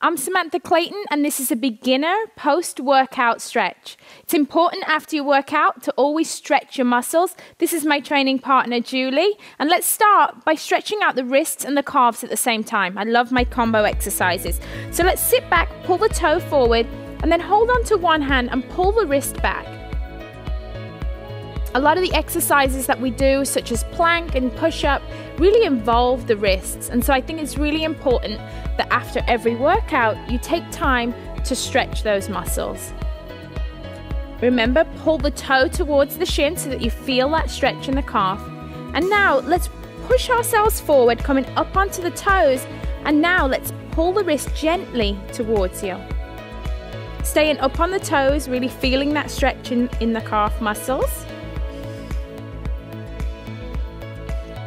I'm Samantha Clayton, and this is a beginner post-workout stretch. It's important after your workout to always stretch your muscles. This is my training partner, Julie, and let's start by stretching out the wrists and the calves at the same time. I love my combo exercises. So let's sit back, pull the toe forward, and then hold on to one hand and pull the wrist back. A lot of the exercises that we do, such as plank and push-up, really involve the wrists. And so I think it's really important that after every workout, you take time to stretch those muscles. Remember, pull the toe towards the shin so that you feel that stretch in the calf. And now let's push ourselves forward, coming up onto the toes. And now let's pull the wrist gently towards you. Staying up on the toes, really feeling that stretch in the calf muscles.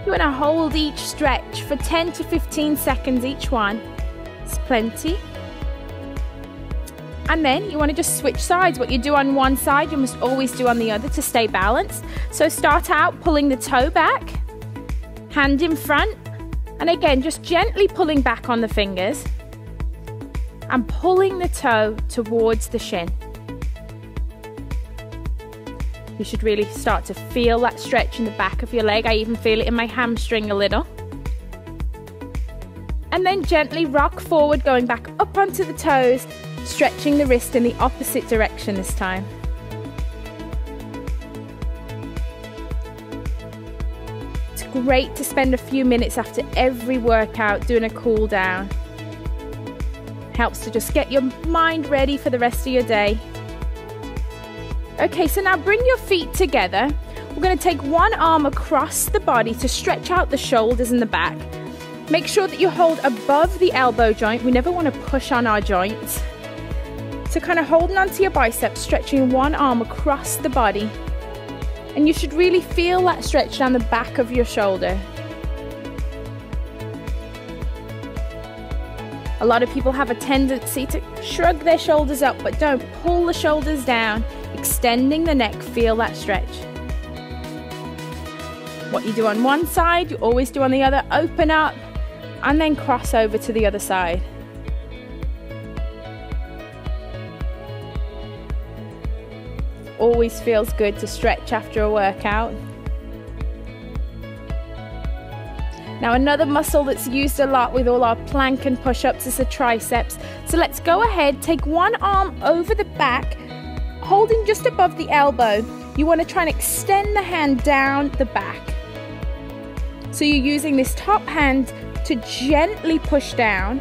You want to hold each stretch for 10 to 15 seconds each one. It's plenty. And then you want to just switch sides. What you do on one side, you must always do on the other to stay balanced. So start out pulling the toe back, hand in front, and again, just gently pulling back on the fingers and pulling the toe towards the shin. You should really start to feel that stretch in the back of your leg. I even feel it in my hamstring a little. And then gently rock forward, going back up onto the toes, stretching the wrist in the opposite direction this time. It's great to spend a few minutes after every workout doing a cool down. Helps to just get your mind ready for the rest of your day. Okay, so now bring your feet together. We're going to take one arm across the body to stretch out the shoulders and the back. Make sure that you hold above the elbow joint. We never want to push on our joints. So kind of holding onto your biceps, stretching one arm across the body. And you should really feel that stretch down the back of your shoulder. A lot of people have a tendency to shrug their shoulders up, but don't. Pull the shoulders down, extending the neck, feel that stretch. What you do on one side, you always do on the other. Open up and then cross over to the other side. Always feels good to stretch after a workout. Now another muscle that's used a lot with all our plank and push-ups is the triceps. So let's go ahead, take one arm over the back, holding just above the elbow. You want to try and extend the hand down the back. So you're using this top hand to gently push down.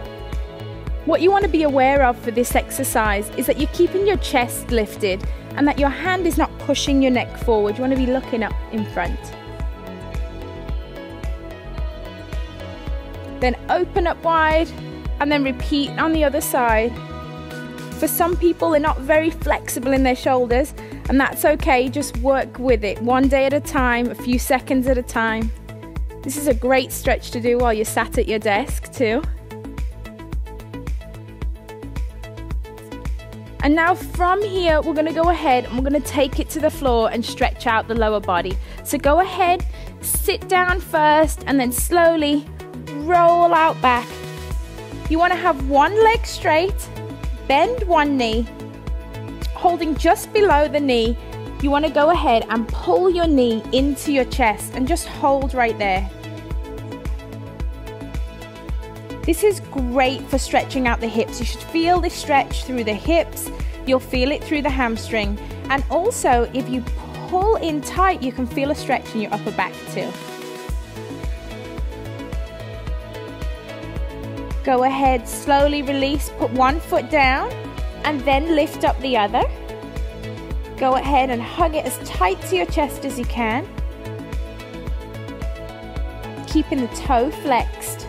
What you want to be aware of for this exercise is that you're keeping your chest lifted and that your hand is not pushing your neck forward. You want to be looking up in front. Then open up wide and then repeat on the other side. For some people, they're not very flexible in their shoulders, and that's okay. Just work with it one day at a time, a few seconds at a time. This is a great stretch to do while you're sat at your desk too. And now from here, we're going to go ahead and we're going to take it to the floor and stretch out the lower body. So go ahead, sit down first, and then slowly roll out back. You want to have one leg straight, bend one knee, holding just below the knee. You want to go ahead and pull your knee into your chest and just hold right there. This is great for stretching out the hips. You should feel this stretch through the hips. You'll feel it through the hamstring. And also, if you pull in tight, you can feel a stretch in your upper back too. Go ahead, slowly release, put one foot down and then lift up the other. Go ahead and hug it as tight to your chest as you can. Keeping the toe flexed.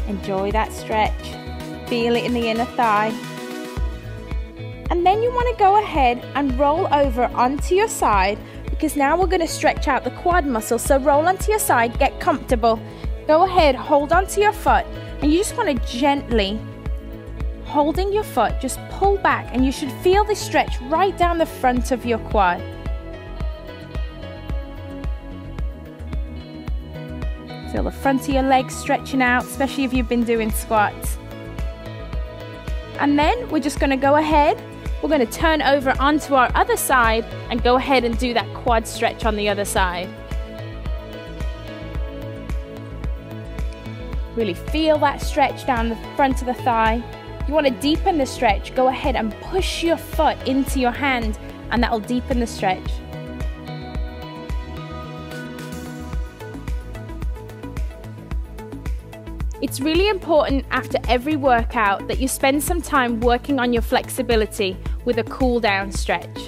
Enjoy that stretch. Feel it in the inner thigh. And then you want to go ahead and roll over onto your side, because now we're going to stretch out the quad muscle. So roll onto your side, get comfortable. Go ahead, hold onto your foot, and you just want to gently, holding your foot, just pull back, and you should feel this stretch right down the front of your quad. Feel the front of your legs stretching out, especially if you've been doing squats. And then we're just going to go ahead, we're going to turn over onto our other side and go ahead and do that quad stretch on the other side. Really feel that stretch down the front of the thigh. You want to deepen the stretch, go ahead and push your foot into your hand, and that will deepen the stretch. It's really important after every workout that you spend some time working on your flexibility with a cool down stretch.